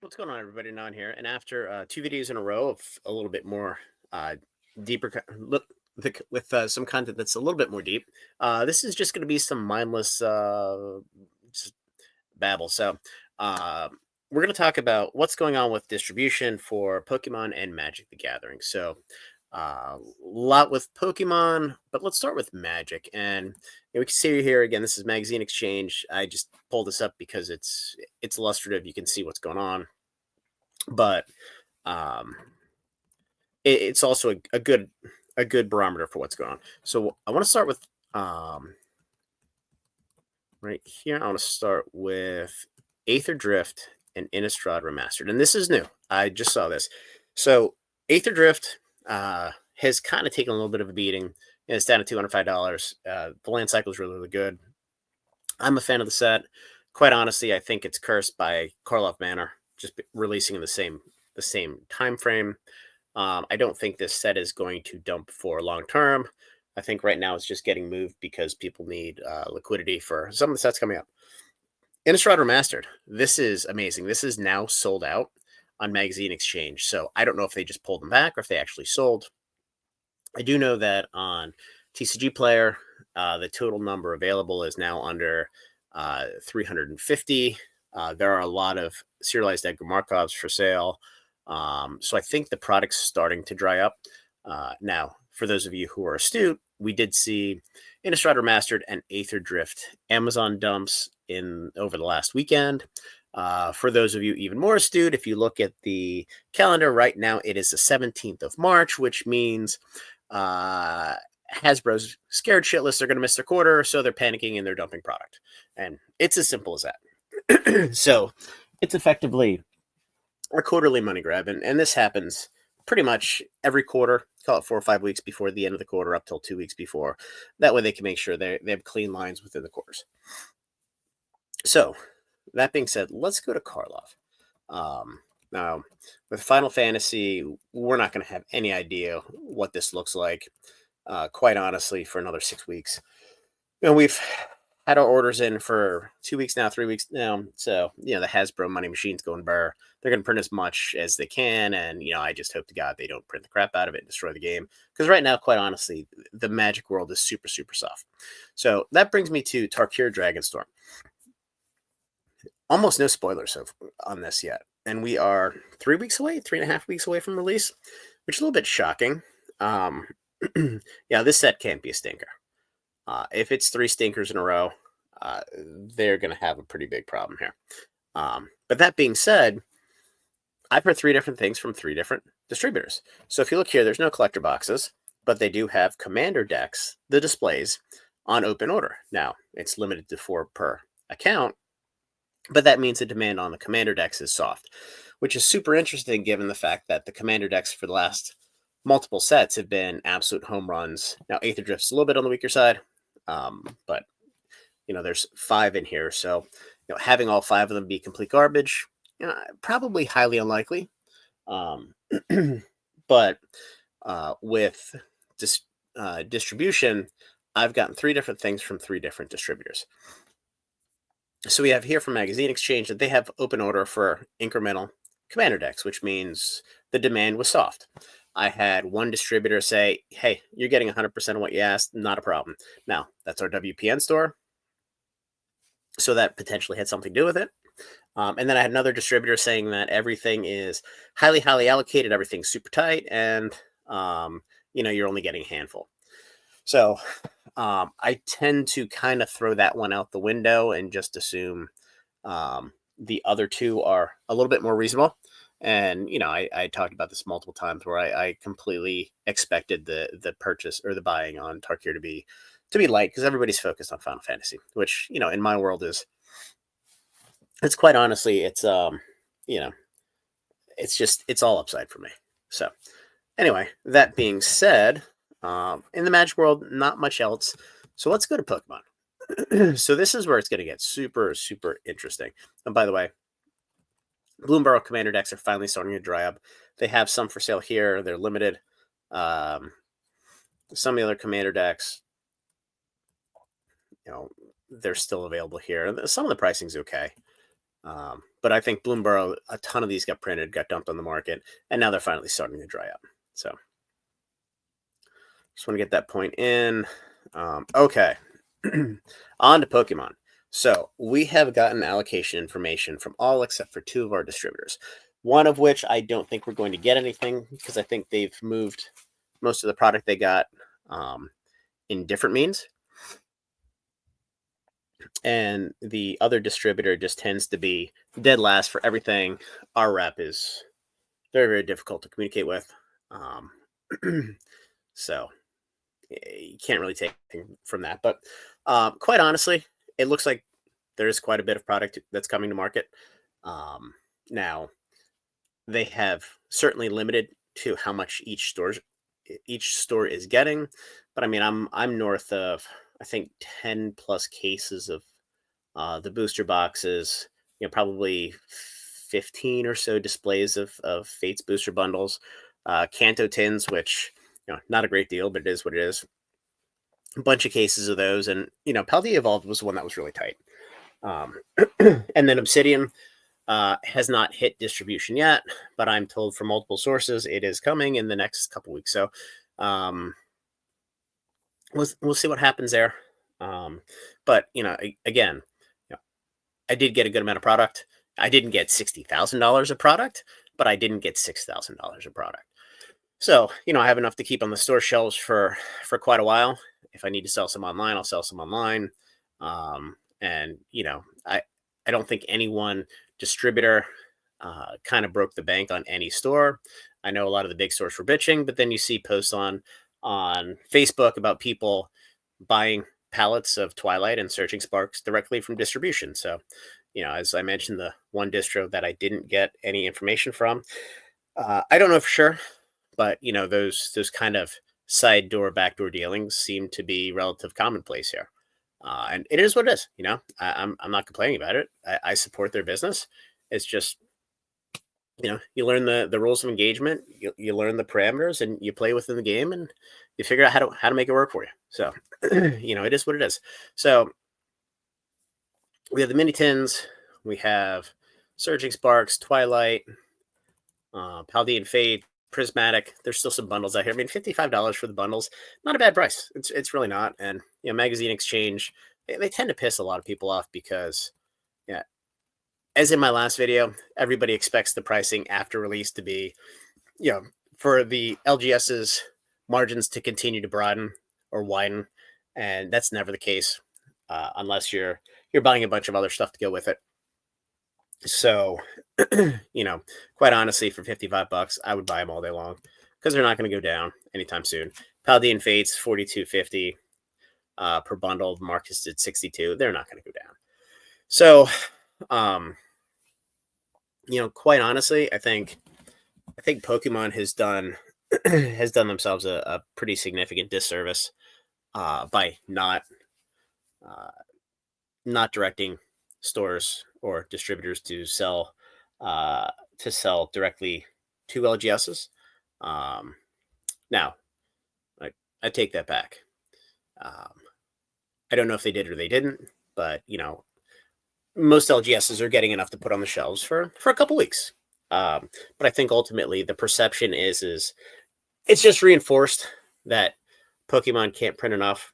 What's going on, everybody? Non here, and after two videos in a row of a little bit more uh, deeper, look with some content that's a little bit more deep. This is just going to be some mindless just babble. So, uh, we're going to talk about what's going on with distribution for Pokemon and Magic: The Gathering. So, a lot with Pokemon, but let's start with Magic. And we can see here again. This is Magazine Exchange. I just pulled this up because it's illustrative. You can see what's going on, but um, it's also a good barometer for what's going on. So I want to start with um, right here. I want to start with Aether Drift and Innistrad Remastered, and this is new. I just saw this. So Aether Drift has kind of taken a little bit of a beating. And it's down to $205. The land cycle is really, really good. I'm a fan of the set. Quite honestly, I think it's cursed by Karlov Manor just releasing in the same time frame. I don't think this set is going to dump for long term. I think right now it's just getting moved because people need liquidity for some of the sets coming up. Innistrad Remastered. This is amazing. This is now sold out on Magazine Exchange. So I don't know if they just pulled them back or if they actually sold. I do know that on TCG Player, the total number available is now under 350. There are a lot of serialized Edgar Markovs for sale. So I think the product's starting to dry up. Now, for those of you who are astute, we did see Innistrad Remastered and Aether Drift Amazon dumps in over the last weekend. For those of you even more astute, if you look at the calendar right now, it is the 17th of March, which means uh, Hasbro's scared shitless. They're going to miss their quarter, so they're panicking and they're dumping product. And it's as simple as that. So it's effectively a quarterly money grab. And this happens pretty much every quarter, call it 4 or 5 weeks before the end of the quarter, up till 2 weeks before. That way they can make sure they have clean lines within the quarters. So, that being said, let's go to Karlov. Now, with Final Fantasy, we're not going to have any idea what this looks like, quite honestly, for another 6 weeks. We've had our orders in for 2 weeks now, 3 weeks now. So, the Hasbro money machine's going burr. They're going to print as much as they can. And, I just hope to God they don't print the crap out of it and destroy the game. Because right now, quite honestly, the Magic world is super, super soft. So that brings me to Tarkir Dragonstorm. Almost no spoilers on this yet. And we are 3 weeks away, 3.5 weeks away from release, which is a little bit shocking. Yeah, this set can't be a stinker. If it's three stinkers in a row, they're going to have a pretty big problem here. But that being said, I've heard three different things from three different distributors. So if you look here, there's no collector boxes, but they do have commander decks, the displays, on open order. Now, it's limited to 4 per account, but that means the demand on the commander decks is soft, which is super interesting given the fact that the commander decks for the last multiple sets have been absolute home runs. Now, Aether Drift's a little bit on the weaker side, but there's 5 in here, so having all 5 of them be complete garbage, probably highly unlikely. Um, but with distribution, I've gotten 3 different things from 3 different distributors. So we have here from Magazine Exchange that they have open order for incremental commander decks, which means the demand was soft. I had one distributor say, hey, you're getting 100% of what you asked, not a problem. Now, that's our WPN store, so that potentially had something to do with it. And then I had another distributor saying that everything is highly, highly allocated, everything's super tight, and you're only getting a handful. So I tend to kind of throw that one out the window and just assume the other 2 are a little bit more reasonable. And I talked about this multiple times where I completely expected the purchase or the buying on Tarkir to be light because everybody's focused on Final Fantasy, which in my world it's quite honestly it's it's all upside for me. So anyway, that being said, in the Magic world, not much else. So let's go to Pokemon. So this is where it's going to get super, super interesting. And by the way, Bloomburrow Commander decks are finally starting to dry up. They have some for sale here. They're limited. Some of the other Commander decks, they're still available here. Some of the pricing's okay. But I think Bloomberg, a ton of these got printed, got dumped on the market, and now they're finally starting to dry up. So just want to get that point in. Okay. On to Pokemon. So we have gotten allocation information from all except for two of our distributors. One of which I don't think we're going to get anything because I think they've moved most of the product they got in different means. And the other distributor just tends to be dead last for everything. Our rep is very, very difficult to communicate with. So you can't really take anything from that. But quite honestly, it looks like there is quite a bit of product that's coming to market. Now, they have certainly limited to how much each store is getting, but I mean, I'm north of I think 10 plus cases of the booster boxes. Probably 15 or so displays of Fates booster bundles, Kanto tins, which not a great deal, but it is what it is. A bunch of cases of those, and Paldea Evolved was one that was really tight. And then Obsidian has not hit distribution yet, but I'm told from multiple sources it is coming in the next couple weeks. So we'll see what happens there. But again, I did get a good amount of product. I didn't get $60,000 of product, but I didn't get $6,000 of product. So I have enough to keep on the store shelves for quite a while. If I need to sell some online, I'll sell some online. And I don't think any one distributor kind of broke the bank on any store. I know a lot of the big stores were bitching, but then you see posts on Facebook about people buying pallets of Twilight and Searching Sparks directly from distribution. So, as I mentioned, the one distro that I didn't get any information from, I don't know for sure, but those kind of side door, backdoor dealings seem to be relative commonplace here. And it is what it is. I'm not complaining about it. I support their business. It's just, you learn the rules of engagement, you learn the parameters, and you play within the game, and you figure out how to make it work for you. So, it is what it is. So we have the mini tins, we have Surging Sparks, Twilight, Paldean Fate, Prismatic. There's still some bundles out here. I mean, $55 for the bundles, not a bad price. It's really not. And Magazine Exchange, they tend to piss a lot of people off because, yeah, as in my last video, everybody expects the pricing after release to be, for the LGS's margins to continue to broaden or widen, and that's never the case unless you're buying a bunch of other stuff to go with it. So, quite honestly, for $55, I would buy them all day long because they're not going to go down anytime soon. Paldean Fates, $42.50 per bundle. Marcus did $62. They're not going to go down. So, quite honestly, I think Pokemon has done themselves a pretty significant disservice by not directing stores or distributors to sell directly to LGSs. Now, I take that back. I don't know if they did or they didn't, but most LGSs are getting enough to put on the shelves for a couple weeks. But I think ultimately the perception is it's just reinforced that Pokemon can't print enough,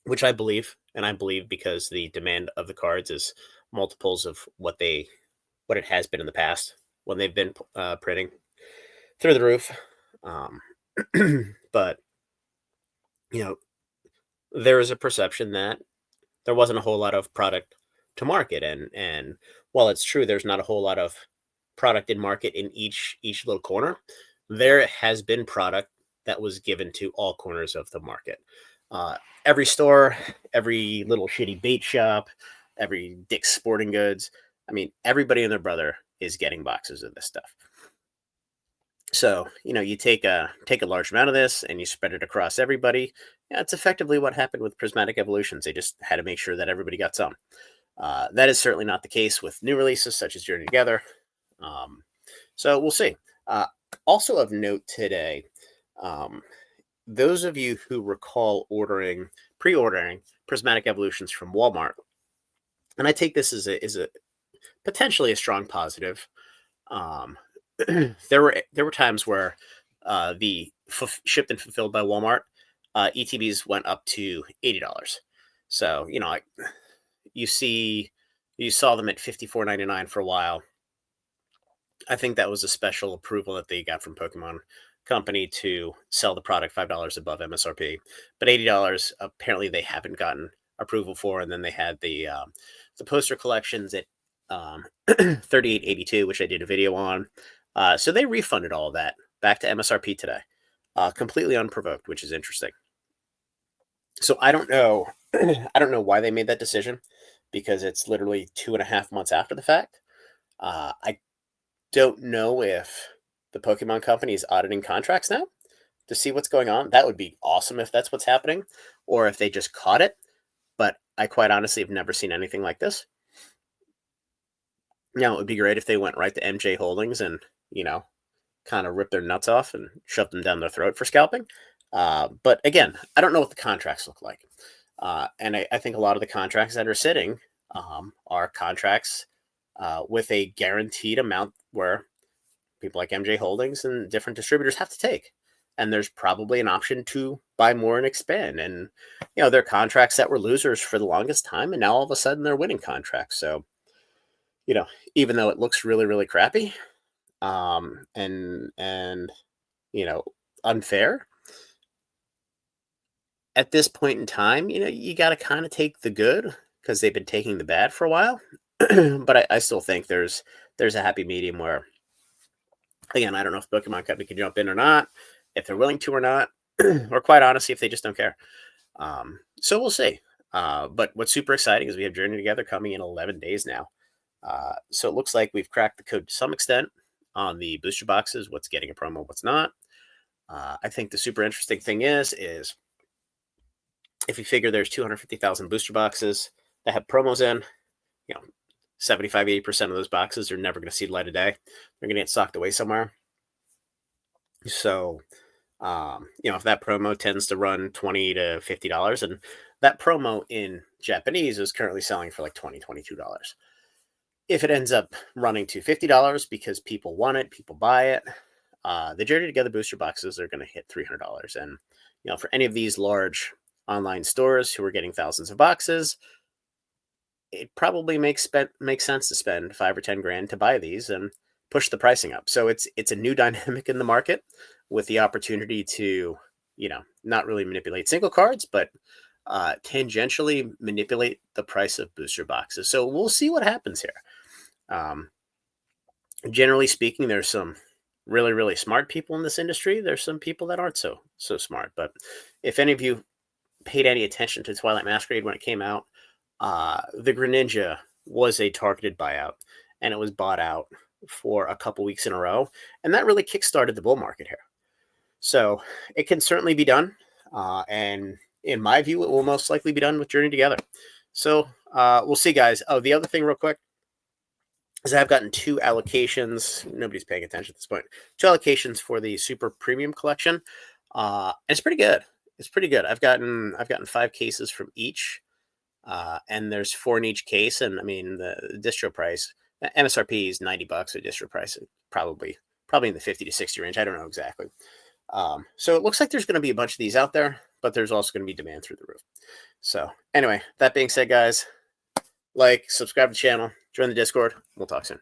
which I believe, and I believe because the demand of the cards is multiples of what it has been in the past when they've been printing through the roof. But there is a perception that there wasn't a whole lot of product to market, and while it's true there's not a whole lot of product in market in each little corner, there has been product that was given to all corners of the market. Every store, every little shitty bait shop, every Dick's Sporting Goods. I mean, everybody and their brother is getting boxes of this stuff. So, you take a large amount of this and you spread it across everybody. Yeah, it's effectively what happened with Prismatic Evolutions. They just had to make sure that everybody got some. That is certainly not the case with new releases such as Journey Together. So we'll see. Also of note today, those of you who recall pre-ordering Prismatic Evolutions from Walmart, and I take this as a potentially a strong positive. Um, there were times where the shipped and fulfilled by Walmart ETBs went up to $80. So you see you saw them at 54.99 for a while. I think that was a special approval that they got from Pokemon Company to sell the product $5 above MSRP. But $80 apparently they haven't gotten approval for. And then they had the poster collections at 38.82, which I did a video on. So they refunded all of that back to MSRP today, completely unprovoked, which is interesting. So I don't know. I don't know why they made that decision, because it's literally 2.5 months after the fact. I don't know if the Pokemon Company is auditing contracts now to see what's going on. That would be awesome if that's what's happening, or if they just caught it. But I quite honestly have never seen anything like this. Now, it would be great if they went right to MJ Holdings and, kind of ripped their nuts off and shoved them down their throat for scalping. But again, I don't know what the contracts look like. And I think a lot of the contracts that are sitting are contracts with a guaranteed amount where people like MJ Holdings and different distributors have to take. And there's probably an option to buy more and expand. And, they're contracts that were losers for the longest time. And now all of a sudden they're winning contracts. So, even though it looks really, really crappy and unfair, at this point in time, you got to kind of take the good, because they've been taking the bad for a while. But I still think there's a happy medium where, again, I don't know if Pokemon Company can jump in or not, if they're willing to or not, or quite honestly, if they just don't care. So we'll see. But what's super exciting is we have Journey Together coming in 11 days now. So it looks like we've cracked the code to some extent on the booster boxes, what's getting a promo, what's not. I think the super interesting thing is if you figure there's 250,000 booster boxes that have promos in, 75-80% of those boxes are never going to see the light of day. They're going to get socked away somewhere. So, if that promo tends to run $20 to $50, and that promo in Japanese is currently selling for like $20, $22. If it ends up running to $50 because people want it, people buy it, the Journey Together booster boxes are going to hit $300. And, for any of these large online stores who are getting thousands of boxes, it probably makes sense to spend 5 or 10 grand to buy these and push the pricing up. So it's a new dynamic in the market, with the opportunity to, not really manipulate single cards, but tangentially manipulate the price of booster boxes. So we'll see what happens here. Generally speaking, there's some really, really smart people in this industry. There's some people that aren't so smart. But if any of you paid any attention to Twilight Masquerade when it came out, the Greninja was a targeted buyout, and it was bought out for a couple weeks in a row, and that really kickstarted the bull market here. So it can certainly be done, and in my view, it will most likely be done with Journey Together. So we'll see, guys. Oh, the other thing real quick is I've gotten 2 allocations. Nobody's paying attention at this point. 2 allocations for the Super Premium Collection. And it's pretty good. It's pretty good. I've gotten 5 cases from each. And there's 4 in each case. And I mean, the distro price, MSRP is $90. The distro price is probably in the 50 to 60 range. I don't know exactly. So it looks like there's going to be a bunch of these out there, but there's also going to be demand through the roof. So anyway, that being said, guys, subscribe to the channel, join the Discord. We'll talk soon.